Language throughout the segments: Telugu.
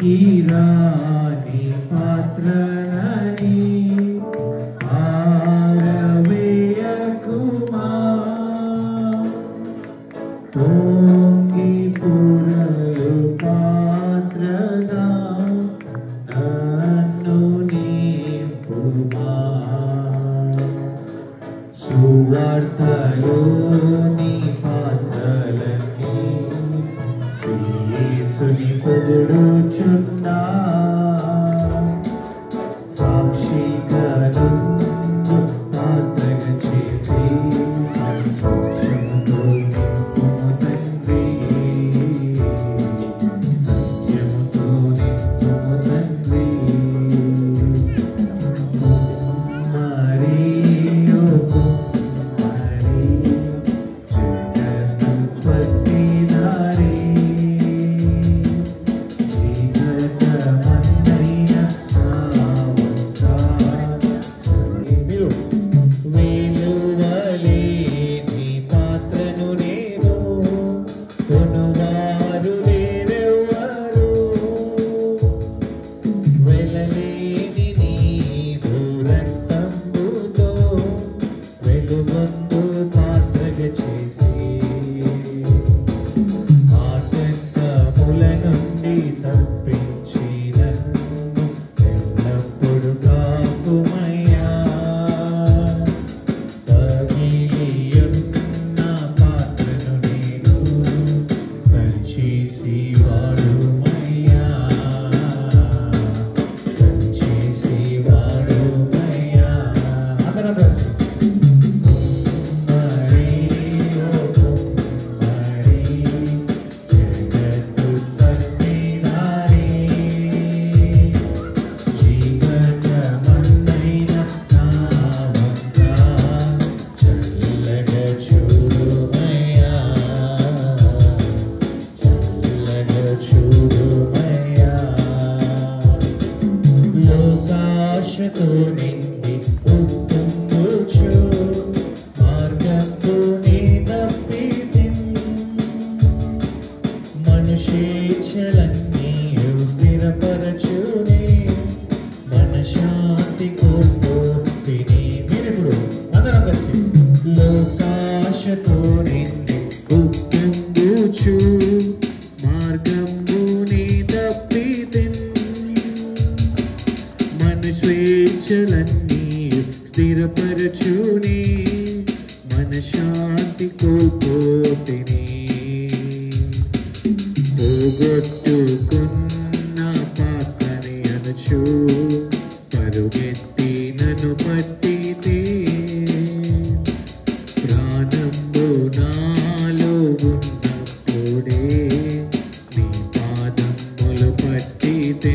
పనికిరాని పాత్రనని ఆరవేయకుమా పొంగి పొరలు పాత్రగా నన్ను నింపుమా సువార్తలోని పాత్రలన్నీ యేసుని పొగడుచున్నా సాక్షిగా నన్ను పాత్రగా చేసి సాక్ష్యముతో నింపుము తండ్రి సత్యముతో నింపుము తండ్రి మరియో స్థిరపరచుని మన శాంతి కోల్పోతిని పోగొట్టుకున్న పాత్రని అనచు పరుగెత్తి నన్ను పట్టితే ప్రాణంబు నాలో ఉన్నప్పుడే నీ పాదములు పట్టితే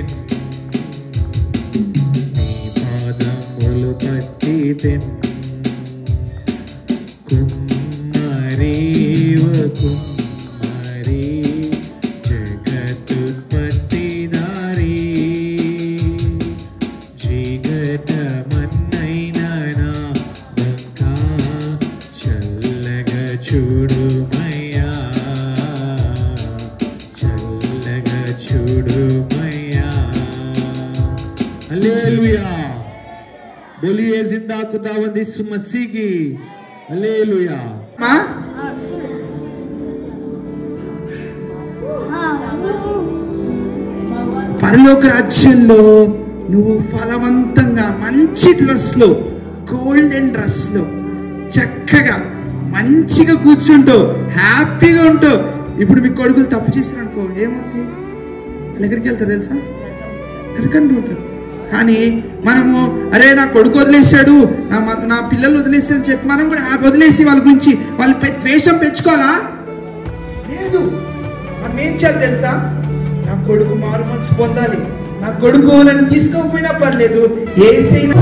కుమ్మరి ఓ కుమ్మరి జగతుత్పత్తిదారి జీగటమన్నైన నా బంక చల్లగా చూడుమయ్యా చల్లగా చూడుమయ్యా హల్లెలూయా बोलिए जिंदा खुदावंद यीशु मसीह की हालेलुया मां పరలోక రాజ్యంలో నువ్వు ఫలవంతంగా మంచి డ్రెస్ లో గోల్డెన్ డ్రెస్ లో చక్కగా మంచిగా కూర్చుంటావు హ్యాపీగా ఉంటావు ఇప్పుడు మీ కొడుకులు తప్పు చేశారు అనుకో ఏమవుతుంది వాళ్ళు ఎక్కడికి వెళ్తారు తెలుసా ఎక్కడికని పోతారు కానీ మనము అరే నా కొడుకు వదిలేశాడు నా పిల్లలు వదిలేశారని చెప్పి మనం కూడా వదిలేసి వాళ్ళ గురించి వాళ్ళు ద్వేషం పెంచుకోవాలా లేదు మనం ఏం చేయాలి తెలుసా నా కొడుకు మారు మనసు పొందాలి నా కొడుకు నన్ను తీసుకోకపోయినా పర్లేదు ఏసైనా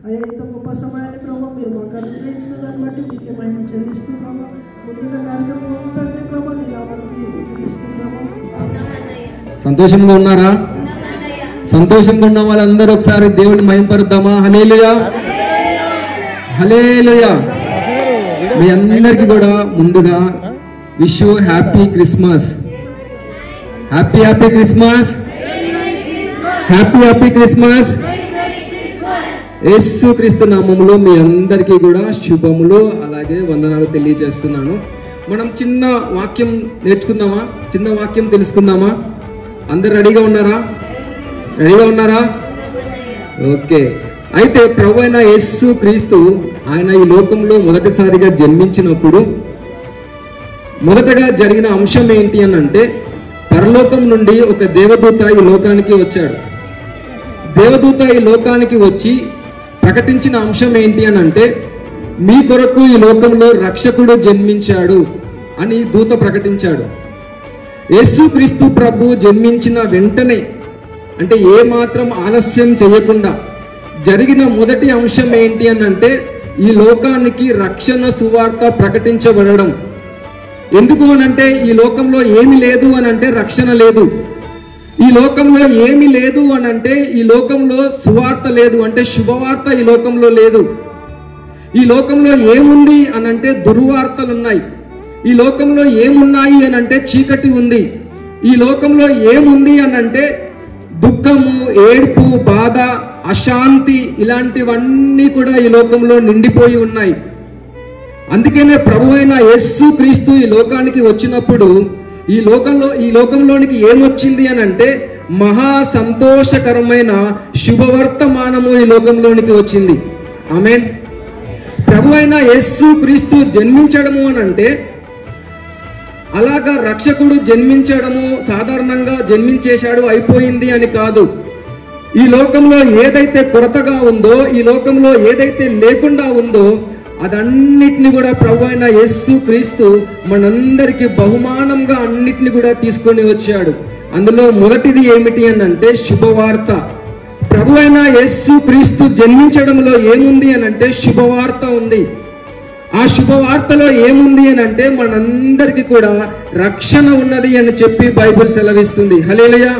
అయ్యా ఇంత గొప్ప సమయాన్ని ప్రభావ మీరు మాకు అనుగ్రహించిన దాన్ని బట్టి మీకే మహిమ చెల్లిస్తూ ప్రభావ ముందున్న కార్యక్రమం అంతటినీ ప్రభావ నీ నామానికి చెల్లిస్తున్నాము. సంతోషంగా ఉన్నారా? సంతోషంగా ఉన్న వాళ్ళందరూ ఒకసారి దేవుడిని మహిమపరుద్దామా? హల్లెలూయా, హల్లెలూయా. మీ అందరికి కూడా ముందుగా wish you happy Christmas. Happy happy Christmas, happy happy Christmas. Yesu Kristu నామములో మీ అందరికీ కూడా శుభములు అలాగే వందనాలు తెలియజేస్తున్నాను. మనం చిన్న వాక్యం నేర్చుకుందామా? చిన్న వాక్యం తెలుసుకుందామా? అందరు రెడీగా ఉన్నారా? రెడీగా ఉన్నారా? ఓకే. అయితే ప్రభు అయిన యేసు క్రీస్తు ఆయన ఈ లోకంలో మొదటిసారిగా జన్మించినప్పుడు మొదటగా జరిగిన అంశం ఏంటి అని అంటే, పరలోకం నుండి ఒక దేవదూత ఈ లోకానికి వచ్చాడు. దేవదూత ఈ లోకానికి వచ్చి ప్రకటించిన అంశం ఏంటి అని అంటే, మీ కొరకు ఈ లోకంలో రక్షకుడు జన్మించాడు అని దూత ప్రకటించాడు. యేసుక్రీస్తు ప్రభు జన్మించిన వెంటనే, అంటే ఏ మాత్రం ఆలస్యం చేయకుండా జరిగిన మొదటి అంశం ఏంటి అని అంటే, ఈ లోకానికి రక్షణ సువార్త ప్రకటించబడడం. ఎందుకు అనంటే, ఈ లోకంలో ఏమి లేదు అని అంటే రక్షణ లేదు. ఈ లోకంలో ఏమి లేదు అని అంటే, ఈ లోకంలో సువార్త లేదు, అంటే శుభవార్త ఈ లోకంలో లేదు. ఈ లోకంలో ఏముంది అని అంటే దుర్వార్తలు ఉన్నాయి. ఈ లోకంలో ఏమున్నాయి అని అంటే చీకటి ఉంది. ఈ లోకంలో ఏముంది అని అంటే దుఃఖము, ఏడ్పు, బాధ, అశాంతి, ఇలాంటివన్నీ కూడా ఈ లోకంలో నిండిపోయి ఉన్నాయి. అందుకనే ప్రభు అయిన యేసుక్రీస్తు ఈ లోకానికి వచ్చినప్పుడు ఈ లోకంలోనికి ఏమొచ్చింది అని అంటే మహా సంతోషకరమైన శుభవర్తమానము ఈ లోకంలోనికి వచ్చింది. ఆమేన్. ప్రభు అయిన యేసుక్రీస్తు జన్మించడము అని అంటే అలాగా రక్షకుడు జన్మించడము, సాధారణంగా జన్మించేశాడు అయిపోయింది అని కాదు. ఈ లోకంలో ఏదైతే కొరతగా ఉందో, ఈ లోకంలో ఏదైతే లేకుండా ఉందో అదన్నిటిని కూడా ప్రభు అయిన యేసుక్రీస్తు మనందరికీ బహుమానంగా అన్నిటిని కూడా తీసుకొని వచ్చాడు. అందులో మొదటిది ఏమిటి అని అంటే శుభవార్త. ప్రభు అయిన యేసుక్రీస్తు జన్మించడంలో ఏముంది అని అంటే శుభవార్త ఉంది. ఆ శుభవార్తలో ఏముంది అని అంటే మనందరికీ కూడా రక్షణ ఉన్నది అని చెప్పి బైబిల్ సెలవిస్తుంది. హల్లెలూయా.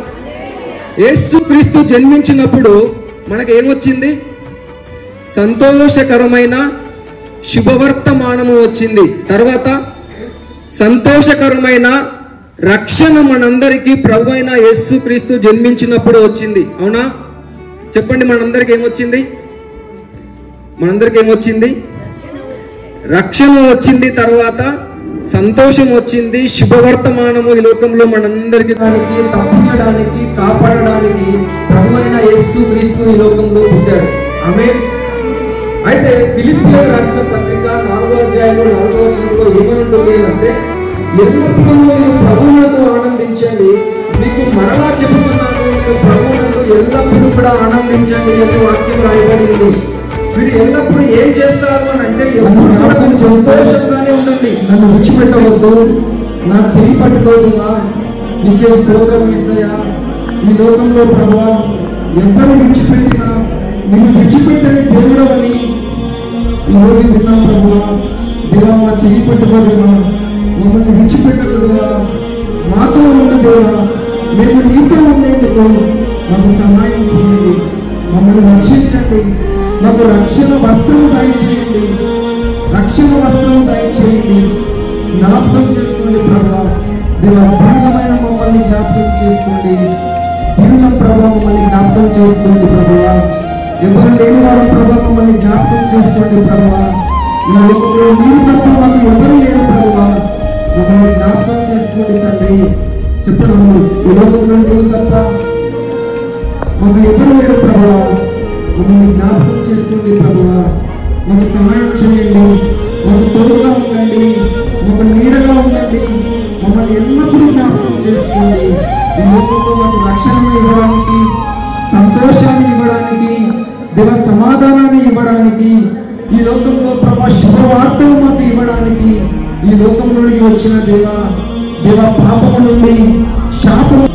యేసుక్రీస్తు జన్మించినప్పుడు మనకు ఏమొచ్చింది? సంతోషకరమైన శుభవర్తమానము వచ్చింది. తర్వాత సంతోషకరమైన రక్షణ మనందరికీ ప్రభు అయిన యేసుక్రీస్తు జన్మించినప్పుడు వచ్చింది. అవునా? చెప్పండి, మనందరికి ఏమొచ్చింది? మనందరికి ఏమొచ్చింది? రక్షణ వచ్చింది, తర్వాత సంతోషం వచ్చింది, శుభవర్తమానము ఈ లోకంలో మనందరికి తప్పించడానికి, కాపాడడానికి ప్రభు అయిన యేసుక్రీస్తు ఈ లోకంలో పుట్టాడు. ఆమేన్. అయితే ఫిలిప్పీయులకు రాసిన పత్రిక 4వ అధ్యాయంలో 4వ వచనంలో ఏమనుంటుంది అంటే, ఎల్లప్పుడూ మీరు ప్రభువునందు ఆనందించండి. మీకు మరలా చెబుతున్నాను, మీరు ప్రభువునందు ఎల్లప్పుడూ కూడా ఆనందించండి అని వాక్యం రాయబడింది. మీరు ఎల్లప్పుడు ఏం చేస్తారు అని అంటే ఎప్పుడు సంతోషంగానే ఉండండి. నన్ను విడిచిపెట్టవద్దు, నా చెయ్యి పట్టుకోదుగా, నీకే స్తోత్రం యేసయ్యా. ఈ లోకంలో ప్రభువా ఎవరు విడిచిపెట్టినా నిన్ను విడిచిపెట్టని దేవుడు అని ఈరోజు విన్నాం ప్రభువా. దేవా మా చెయ్యి పట్టుకోదుగా, మమ్మల్ని విడిచిపెట్టదుగా, మాతో ఉండు దేవా, మేము నీతో ఉండేందుకు మాకు సహాయం చేయండి, మమ్మల్ని రక్షించండి, మాకు రక్షణ వస్త్రం దయచేయండి, రక్షణ వస్త్రం దయచేయండి. జ్ఞాపకం చేసుకోండి ప్రభా, దేవా భంగమైన మమ్మల్ని జ్ఞాపకం చేసుకోండి, దీనిలో ప్రభా మమ్మల్ని జ్ఞాపకం చేసుకోండి ప్రభువా. ఎవరు లేని వారు ప్రభా మమ్మల్ని జ్ఞాపకం చేసుకోండి ప్రభువా. ఈ లోకంలో మీరు తప్ప మాకు ఎవరు లేరు ప్రభువా, మమ్మల్ని జ్ఞాపకం చేసుకోండి తండ్రి. చెప్పండి, ఈ లోకంలో నీవు తప్ప మాకు ఎవరు లేరు ప్రభువా, మమ్మల్ని జ్ఞాపకం చేసుకోండి ప్రభువా. మాకు సహాయం చేయండి, మాకు తోడుగా ఉండండి, మాకు నీడగా ఉండండి, మమ్మల్ని ఎల్లప్పుడూ జ్ఞాపకం చేసుకోండి. ఈ లోకంలో మాకు రక్షణను ఇవ్వడానికి, సంతోషాన్ని ఇవ్వడానికి, దేవ సమాధానాన్ని ఇవ్వడానికి, ఈ లోకంలో ప్రభా శుభవార్తలు మాకు ఇవ్వడానికి ఈ లోకంలోకి వచ్చిన దేవా, దేవ పాపము నుండి శాపము